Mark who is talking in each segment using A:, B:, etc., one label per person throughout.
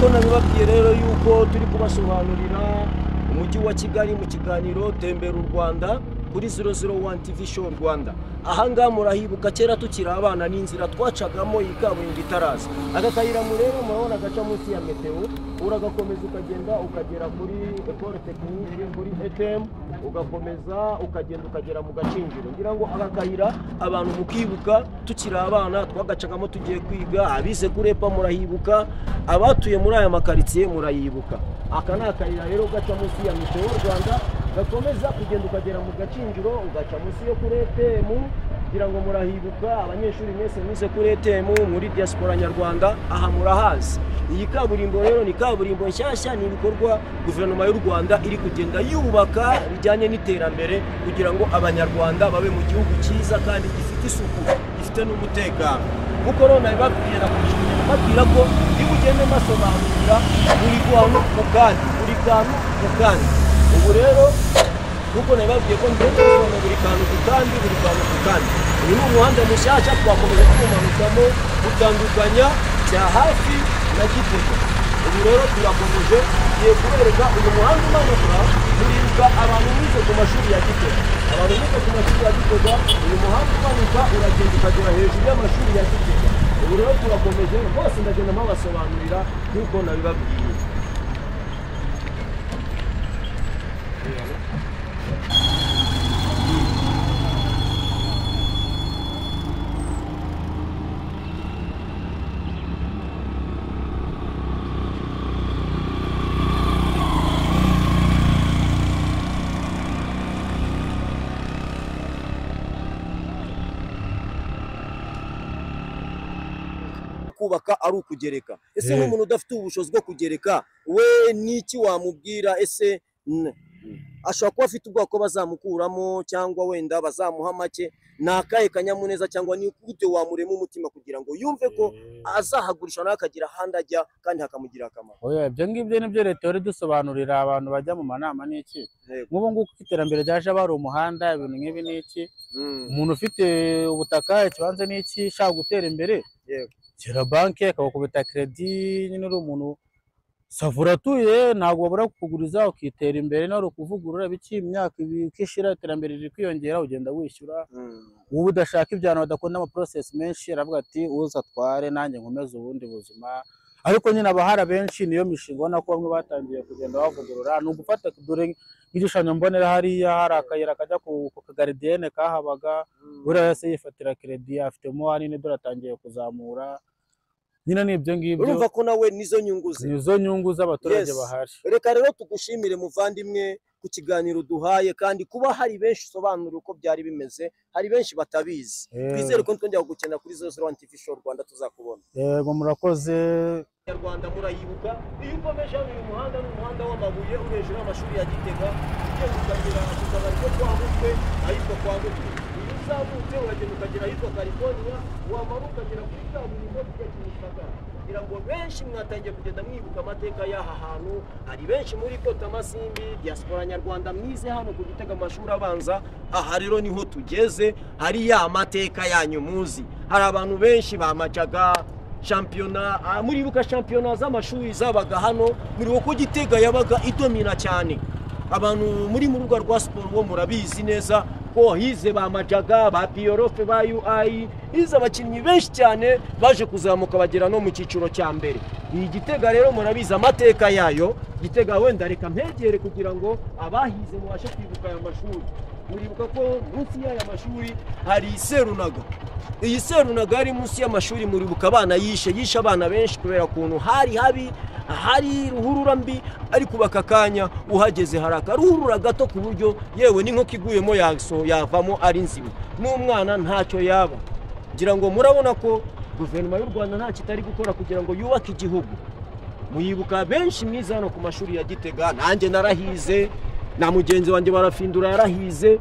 A: nkuko nabibabwiye rero yuko turi kubasobanurira umujyi wa Kigali mu kiganiro Tembera u Rwanda kuri 001 TV Show Rwanda. Ahanga murahibuka kera tukiri abana n'inzira twacagamo ikaburimbo itaraza. Agakayira murero murabona gaca munsi ya meteo, uragakomeza ukagenda ukagera kuri Ecole Technique kuri ETM, ugakomeza ukagenda ukagera mu Gacinjiro. Ngira ngo agakayira abantu mukibuka tukiri abana twagacagamo tugiye kwiga, abize kurepa murahibuka, abatuye muri aya makaritsiye murayibuka. Aka ni akayira rero gaca munsi ya meteo Rwanda, gakomeza kugenda ukagera mu Gacinjiro, ugaca munsi yo kuri ETM. Kugira ngo murahibuka abanyeshuri mwese mwize kuri ETM muri diaspora nyarwanda, aha murahazi. Iyi kaburimbo rero ni kaburimbo nshyashya, ni ibikorwa guverinoma y'u Rwanda iri kugenda yubaka bijyanye n'iterambere kugira ngo abanyarwanda babe mu gihugu cyiza kandi gifite isuku, gifite n'umutekano. Kuko rona ibabwira bakira ko ibugende masobanurira buri kantu ku kandi. Ubu rero kuko nababwiye ko ndetse buri kantu ku kandi. Uyu ni umuhanda mushyashya twakomeza kumanukamo utandukanya cya hafi na Gitega. Ubu rero turakomeje giye kubereka uyu muhanda umanuka uribuka abantu bize ku mashuri ya Gitega. Abantu bize ku mashuri ya Gitega, uyu muhanda umanuka uragenda ukagera hejuru y'amashuri ya Gitega. Ubu rero turakomeje bose ndagenda mabasobanurira nk'uko nabibabwiye. Kubaka ari ukugereka. Ese nk'umuntu udafite ubushobozi bwo kugereka, we niki wamubwira? Ese ashobora kuba afite ubwoba ko bazamukuramo cyangwa wenda bazamuha make, nakaye kanyamuneza cyangwa ni gute wamurema umutima kugira ngo yumve ko azahagurisha nawe akagira ahandi ajya kandi hakamugira akamaro?
B: Oya, ibyo ngibyo nibyo leta yari dusobanurira abantu bajya mu manama n'iki. Nk'ubu ngubu iterambere ryaje bari umuhanda, ibintu nk'ibi n'iki. Umuntu ufite ubutaka, ikibanza n'iki, shaka gutera imbere, kera banki akabakubita credit, nyine uri umuntu savuratuye ntabwo babura kukuguriza ukitera imbere, no kuvugurura biki imyaka ikishira iterambere riri kwiyongera ugenda wishyura. Ubu udashaka ibyano badakunda ama process menshi, aravuga ati uza tware nanjye nkomeze ubundi buzima. Ariko nyine abahara benshi niyo mishinga ubona ko bamwe batangiye kugenda bavugurura. Ni ugufata dore igishushanyo mbonera hariya hari akayira kajya ku kagaridienne kahabaga, buriya yose yifatira credit afitemo hanini dore atangiye kuzamura. Nyina nibyo ngibyo,
A: urumva ko nawe nizo nyungu
B: z'abaturage bahari.
A: Reka rero tugushimire muvandimwe ku kiganiro duhaye, kandi kuba hari benshi sobanura uko byari bimeze, hari benshi batabizi. Twizere ko twongera gukena kuri 001 TV Show Rwanda tuzakubona.
B: Yego murakoze.
A: Nyarwanda murayibuka, iyo ukomeje uyu muhanda n'umuhanda w'amabuye urejuru y'amashuri ya Gitega, ugiye kugera ku kabari ko kwa Mutwe, ahitwa kwa Mutwe. Uzamutse uragenda ukagera ahitwa California, wamanuka ukagera kuri kaburimbo ujya Kimisagara. Kugira ngo benshi mwatangiye kugenda mwibuka amateka y'aha hantu. Hari benshi muri Kota Masimbi, diaspora nyarwanda mwize hano ku Gitega amashuri abanza. Aha rero niho tugeze, hari ya amateka yanyu muzi. Hari abantu benshi bamacaga championnat, muribuka championnat z'amashuri zabaga hano, muribuka ko Gitega yabaga idomina cyane. Abantu muri mu rugo rwa sport wo murabizi neza ko hize bamajaga, ba Piorofe, ba UI, hize abakinnyi benshi cyane baje kuzamuka bagera no mu cyiciro cya mbere. Iyi Gitega rero murabiza amateka yayo. Gitega wenda reka mpegere kugira ngo abahize mubashe kwibuka aya mashuri. Muribuka ko munsi y'aya mashuri hari Serunaga. Iyi Serunaga ari munsi y'amashuri, muribuka abana yishe abana benshi kubera kuntu hari habi, hari ruhurura mbi, ari kubaka kanya uhageze haraka ruhurura gato ku buryo yewe n'inkoko iguyemo yavamo ari nzima, n'umwana ntacyo yaba. Ngira ngo murabona ko guverinoma y'u Rwanda nta kitari gukora kugira ngo yubake igihugu. Muyibuka benshi mwiza hano ku mashuri ya Gitega, nanjye narahize, na mugenzi wanjye barafindura yarahize.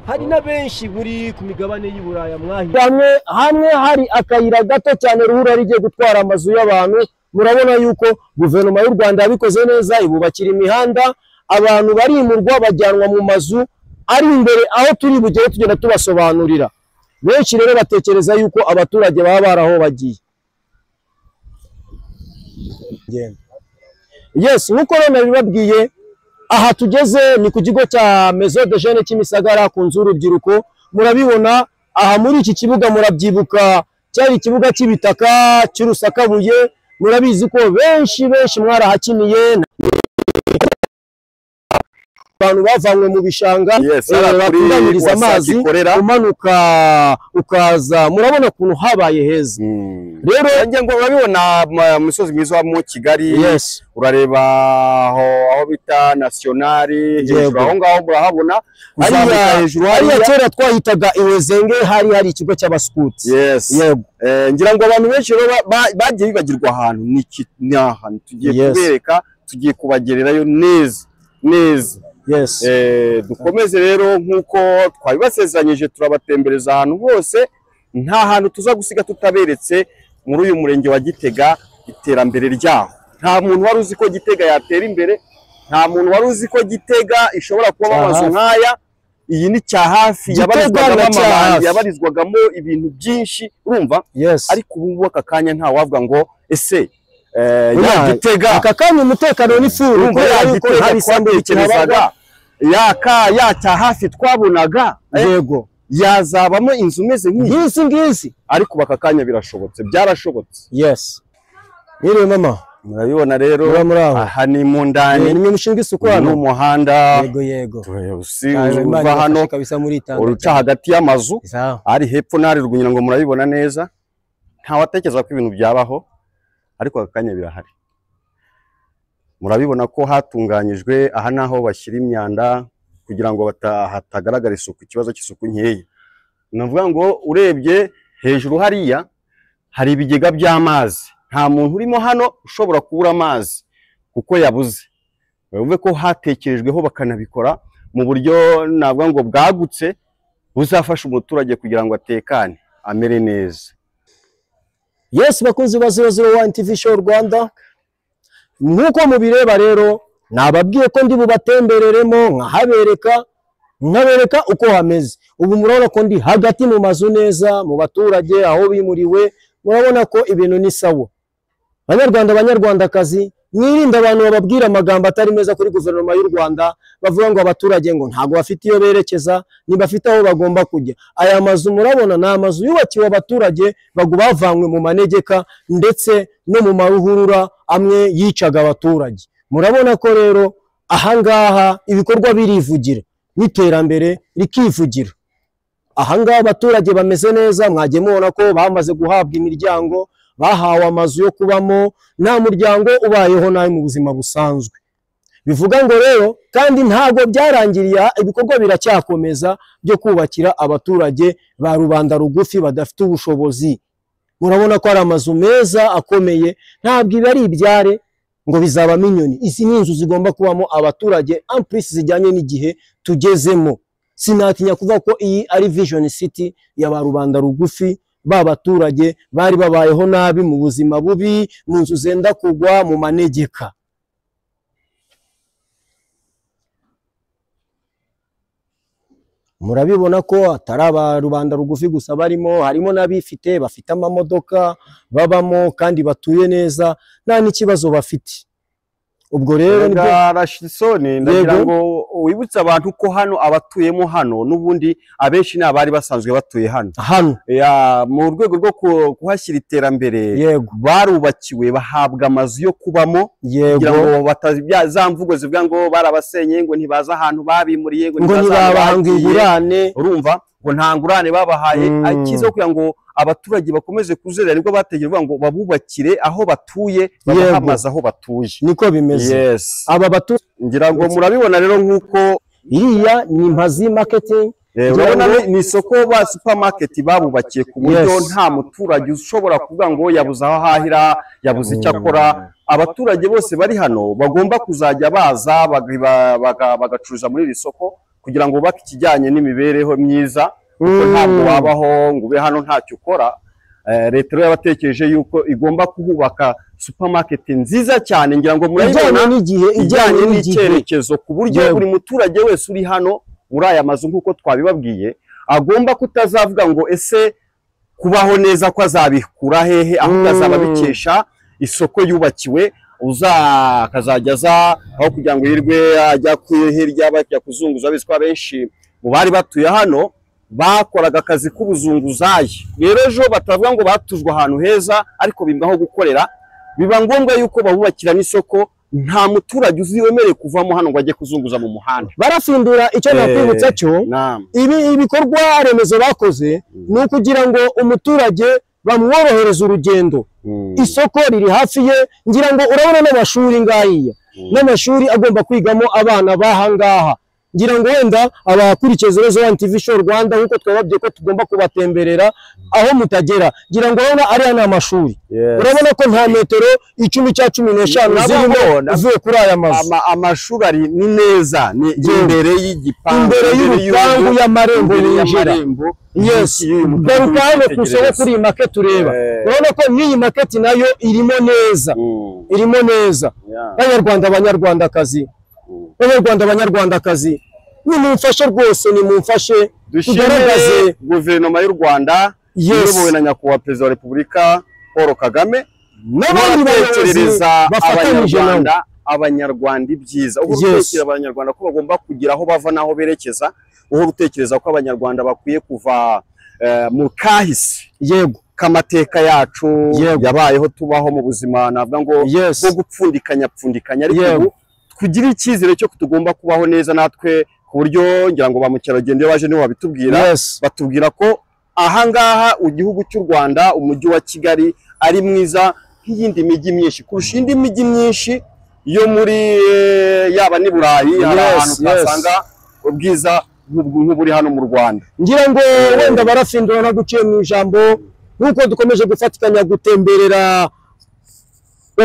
A: Hari na benshi buri ku migabane y'Iburaya mwahize. Hamwe hari akayira gato cyane ruhura rigiye gutwara amazu y'abantu. Murabona yuko guverinoma y'u Rwanda yabikoze neza, ibubakira imihanda, abantu barimurwa bajyanwa mu mazu ari imbere aho turi bugere tugenda tubasobanurira. Benshi rero batekereza yuko abaturage baba baraho bagiye.
C: Yes, nkuko rero bibabwiye aha tugeze ni ku kigo cya Maison de Jeunes Kimisagara ku nzu y'urubyiruko. Murabibona aha muri iki kibuga, murabyibuka cyari ikibuga cy'ibitaka cy'Urusakabuye. Murabizi ko benshi mwarahakiniye, abantu bavanywe mu bishanga batunganiriza amazi umanuka ukaza. Murabona kuntu habaye heza.
D: Rero nge ngo urabibona musozi mwiza wa mu Kigali. Urareba aho bita Nationali hejuru aho ngaho murahabona
C: hariya kera twahitaga Iwezenge, hari ikigo cy'abaskuti.
D: Yego, ngira ngo abantu benshi bagiye bibagirwa ahantu ni ahantu tugiye kubereka, tugiye kubagererayo neza. Dukomeze rero nkuko twabibasezeranyije, turabatembereza ahantu hose, nta hantu tuza gusiga tutaberetse muri uyu murenge wa Gitega iterambere ryaho. Nta muntu wari uzi ko Gitega yatera imbere, nta muntu wari uzi ko Gitega ishobora kuba amazu nk'aya. Iyi ni cya hafi yabarizwagamo ibintu byinshi, urumva. Ariko ubu aka kanya nta wavuga ngo ese Gitega
C: aka kanya umutekano ni furu,
D: urumva hari sambekerezaga ya cya hafi twabonaga. Yego, yazabamo inzu meze
C: nk'izi,
D: ariko baka kanya birashobotse, byarashobotse.
C: Yere mama,
D: murabibona rero aha ni mu ndani,
C: ni mushinga isuku hano
D: n'umuhanda.
C: Yego
D: uva hano uruca hagati y'amazu ari hepfo n'ari rwunyira, ngo murabibona neza. Nta watekereza ko ibintu byabaho, ariko aka kanya birahari. Murabibona ko hatunganyijwe aha naho bashyira imyanda kugira ngo hatagaragara isuku, ikibazo cy'isuku nkeya. Navuga ngo urebye hejuru hariya hari ibigega by'amazi, nta muntu urimo hano ushobora kubura amazi kuko yabuze. Urumve ko hatekerejweho bakanabikora mu buryo navuga ngo bwagutse, buzafasha umuturage kugira ngo atekane amere neza.
C: Bakunzi ba 001 TV Show Rwanda, nkuko mubireba rero nababwiye ko ndi bubatembereremo nkabereka uko hameze. Ubu murabona ko ndi hagati mu mazu neza, mu baturage aho bimuriwe. Murabona ko ibintu ni sawa. Banyarwandakazi, mwirinde abantu bababwira amagambo atari meza kuri guverinoma y'u Rwanda, bavuga ngo abaturage ngo ntago bafite iyo berekeza, ntibafite aho bagomba kujya. Aya mazu murabona ni amazu yubakiwe abaturage bavanywe mu manegeka ndetse no mu maruhurura amwe yicaga abaturage. Murabona ko rero ahangaha ibikorwa birivugira, n'iterambere rikivugira. Ahangaha abaturage bameze neza, mwagiye mubona ko bamaze guhabwa imiryango, bahawe amazu yo kubamo, nta muryango ubayeho nabi mu buzima busanzwe. Bivuga ngo rero kandi ntago byarangiriye, ibikorwa biracyakomeza byo kubakira abaturage ba rubanda rugufi badafite ubushobozi. Murabona ko ari amazu meza akomeye, ntabwo ibi ari ibyare ngo bizabamo inyoni. Izi ni inzu zigomba kubamo abaturage amplis zijyanye n'igihe tugezemo. Sinatinya kuvuga ko iyi ari Vision City ya ba rubanda rugufi, babaturage bari babayeho nabi mu buzima bubi, mu nzu zenda kugwa mu manegeka. Murabibona ko atari aba rubanda rugufi gusa barimo, harimo n'abifite, bafite amamodoka babamo kandi batuye neza, nta n'ikibazo bafite. Ubwo rero
D: Rashidisoni, ndagira ngo wibutse abantu ko hano abatuyemo hano n'ubundi abenshi n'abari basanzwe batuye hano. Mu rwego rwo kuhashyira iterambere, barubakiwe bahabwa amazu yo kubamo, kugira ngo za mvugo zivuga ngo barabasenye, ngo ntibaza ahantu babimuriye, ngo
C: ntibabahanga ingurane.
D: Urumva ngo nta ngurane babahaye. Akiza kugira ngo abaturage bakomeze kuzerera, nibwo bategereje ngo babubakire aho batuye, babahamaza aho batuye.
C: Niko bimeze.
D: Aba batu ngira ngo murabibona rero nkuko
C: iriya ni Mpazi marketing.
D: Urabona ni isoko ba supermarket babubakiye ku buryo nta muturage ushobora kuvuga ngo yabuze aho hahira, yabuze icyo akora. Abaturage bose bari hano bagomba kuzajya baza bagacuruza muri iri soko kugira ngo bubake ikijyanye n'imibereho myiza. Ntabwo wabaho ngo ube hano ntacyo ukora. Leta rero yabatekereje yuko igomba kuhubaka supermarket nziza cyane, ngira ngo murayibona ijyanye n'icyerekezo, ku buryo buri muturage wese uri hano muri aya mazu nkuko twabibabwiye agomba kutazavuga ngo ese kubaho neza ko azabikura hehe, ahubwo azaba bikesha isoko yubakiwe, akazajya aza aho kugira ngo yirwe ajya hirya bajya kuzunguza bizwa benshi mu bari batuye hano bakoraga akazi k'ubuzunguzayi. Rero ejo batavuga ngo batujwe ahantu heza ariko bimbaho gukorera, biba ngombwa yuko babubakira n'isoko. Nta muturage uziwemereye kuvamo hano ngo ajye kuzunguza mu muhanda.
C: Barafindura icyo nakwibutsa cyo ibikorwa remezo bakoze ni ukugira ngo umuturage bamworohereza urugendo. Isoko riri hafi ye, ngira ngo urabona n'amashuri ngahiya, n'amashuri agomba kwigamo abana bahangaha. Ngira ngo wenda abakurikiza Rezo One TV Show Rwanda nkuko twababye ko tugomba kubatemberera aho mutagera. Ngira ngo urabona ari n'amashuri, urabona ko nta metero 10-15 zirimo uvuye kuri aya mazu.
D: Amashuri ari ni neza, ni imbere y'igipangu,
C: imbere y'urupangu y'amarembo yinjira. Yes, garuka hano kusoko kuri iyi market tureba, urabona ko n'iyi market nayo irimo neza, irimo neza. Abanyarwandakazi nimumfashe rwose, nimumfashe
D: tugaragaze guverinoma y'u Rwanda iyobowe na nyakubahwa perezida wa Repubulika Paul Kagame n'abandi batekereza abanyarwanda ibyiza. Ubu gutekereza abanyarwanda ko bagomba kugira aho bava naho berekeza, uho gutekereza ko abanyarwanda bakwiye kuva mu kahise kamateka yacu yabayeho tubaho mu buzima navuga ngo bwo gupfundikanya ariko kugira icyizere cyo tugomba kubaho neza natwe, ku buryo ngira ngo ba mukerarugendo baje niho babitubwira, batubwira ko ahangaha igihugu cy'u Rwanda, umujyi wa Kigali ari mwiza nk'iyindi mijyi myinshi, kurusha indi mijyi myinshi yo muri yaba ni Burayi. Hari ahantu twasanga ubwiza nk'uburi hano mu Rwanda.
C: Ngira ngo wenda barafindura no guciye mu ijambo nuko dukomeje gufatikanya gutemberera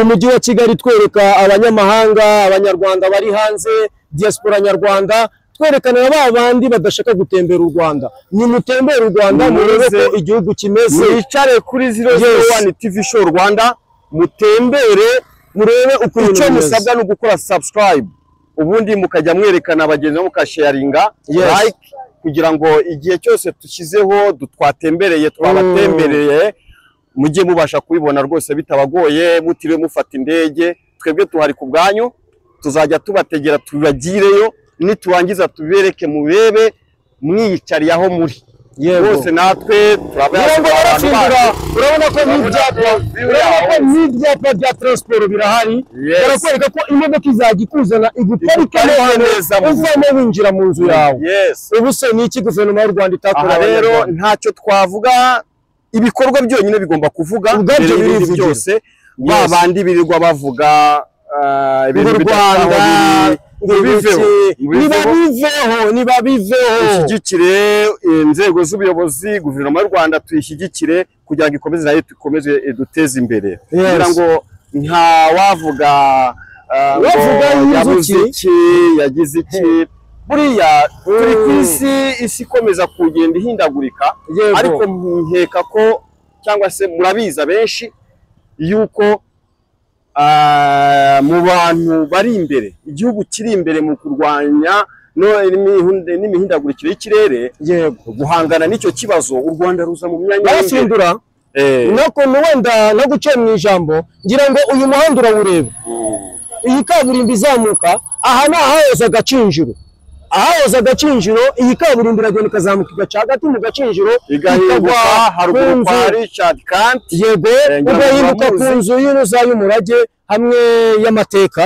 C: umujyi wa Kigali, twereka abanyamahanga, abanyarwanda bari hanze, diaspora nyarwanda, twerekana bandi badashaka gutembera u Rwanda. Ni mutembera u Rwanda murebe ko igihugu kimeze.
D: Mwicare kuri 001 TV Show Rwanda, mutembere murebe ukuntu icyo musabwa no gukora subscribe, ubundi mukajya mwerekana abagenzi mukasharinga like, kugira ngo igihe cyose tushyizeho twatembereye twabatembereye mujye mubasha kubibona rwose bitabagoye, mutiriwe mufata indege. Twebwe tuhari ku bwanyu, tuzajya tubategera tubagireyo, niturangiza tubereke murebe mwiyicariye aho muri bose. Natwe
C: urabona ko n'ibyapa bya transport birahari, barakwereka ko imodoka izajya ikuzana iguparika neza uvamo winjira mu nzu yawe. Ubu se ni iki guverinoma y'u Rwanda itakora?
D: Rero ntacyo twavuga, ibikorwa byonyine bigomba kuvuga ibindi byose. Babandi birirwa bavuga ibintu Rwanda nibabiveho, ushyigikire inzego z'ubuyobozi, guverinoma y'u Rwanda tuyishyigikire kugira ngo ikomeze nayo ikomeze duteze imbere. kugira ngo nta wavuga yagize iki. Buriya turi ku isi ikomeza kugenda ihindagurika, ariko nkeka ko cyangwa se murabizi abenshi yuko mu bantu bari imbere, igihugu kiri imbere mu kurwanya n'imihindagurikire y'ikirere, guhangana n'icyo kibazo, u Rwanda ruza mu myanya
C: y'afindura. Nako wenda no guciye mu ijambo, ngira ngo uyu muhanda urawureba, iyi kaburimbo izamuka aha ni ahahoze Gacinjiro. Ahahoze Gacinjiro, iyi kaburimbo iragenda ikazamuka igaca hagati mu Gacinjiro,
D: igahinduka haruguru kwa Richard Kandt,
C: ugahinduka ku nzu y'Umurage hamwe y'amateka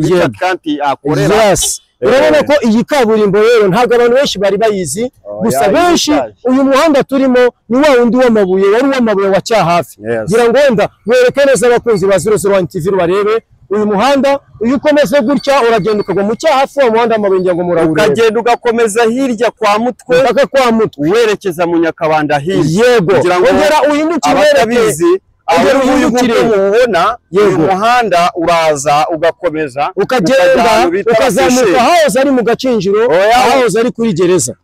D: Richard Kandt akorera.
C: Urabona ko iyi kaburimbo rero ntabwo abantu benshi bari bayizi, gusa benshi uyu muhanda turimo ni wa wundi w'amabuye, wari w'amabuye wa Cyahafi. Ngira ngo wenda mwereke neza abakunzi ba 001 TV barebe uyu muhanda. Uyu ukomeze gutya uragenda ukagwa mu Cyahafi, wa muhanda w'amabuye ngira ngo murawureba,
D: ukagenda ugakomeza hirya kwa Mutwe, werekeza mu Nyakabanda hirya.
C: Ngira ngo uhindukire
D: abizi ubona uyu muhanda uraza ugakomeza
C: ukagenda ukazamuka ahahoze ari mu Gacinjiro, ahahoze ari kuri gereza,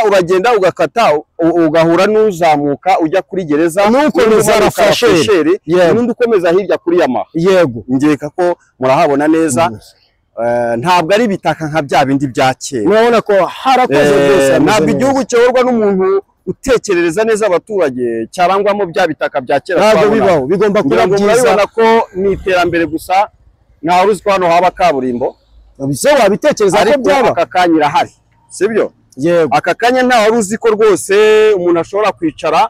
D: uragenda ugakata ugahura n'uzamuka ujya kuri gereza,
C: n'ukomeza Rafasheri,
D: n'undi ukomeza hirya kuri Yamaha. Ngeka ko murahabona neza, ntabwo ari bitaka nka bya bindi bya kera.
C: Urabona ko harakoze byose,
D: ntabwo igihugu cyoborwa n'umuntu utekerereza neza abaturage cyarangwamo bya bitaka bya kera
C: ntabwo bibaho bigomba kuba byiza
D: urabona ko ni iterambere gusa ntaho uzi ko hano haba kaburimbo
C: bize wabitekereza ko byaba
D: aka kanya irahari sibyo
C: yego
D: aka kanya ntaho uzi ko rwose umuntu ashobora kwicara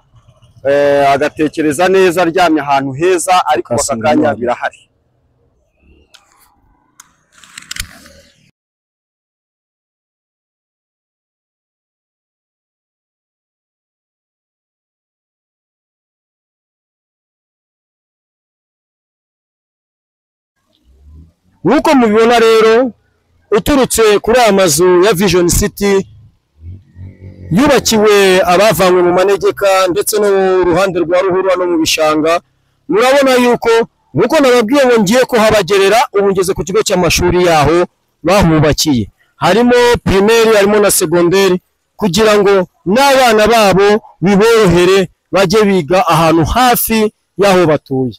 D: agatekereza neza aryamye ahantu heza ariko aka kanya birahari
C: Nuko mubibona rero uturutse kuri amazu ya Vision City yubakiwe abavanywe mu manegeka ndetse no mu ruhande rwa Ruhurura no mu bishanga murabona yuko nuko nababwiye ngo ngiye ko habagerera ubu ngeze ku kigo cy'amashuri yaho bahubakiye harimo primaire harimo na secondaire kugira ngo n'abana babo biborohere bajye biga ahantu hafi yaho batuye